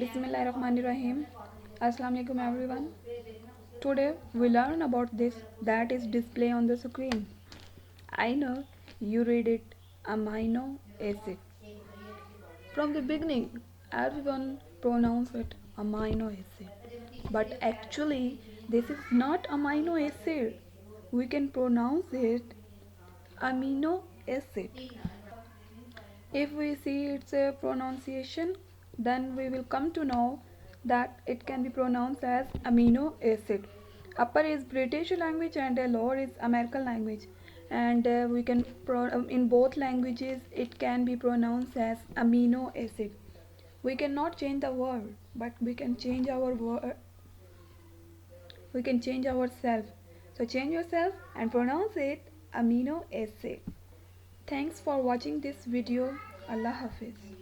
Bismillahirrahmanirrahim. Assalamu alaikum everyone. Today we learn about this that is display on the screen. I know you read it amino acid. From the beginning everyone pronounce it amino acid. But actually this is not amino acid. We can pronounce it amino acid. If we see its pronunciation, then we will come to know that it can be pronounced as amino acid. Upper is British language and lower is American language, and we can in both languages it can be pronounced as amino acid. We cannot change the word, but we can change our word. We can change ourselves. So change yourself and pronounce it amino acid. Thanks for watching this video. Allah Hafiz.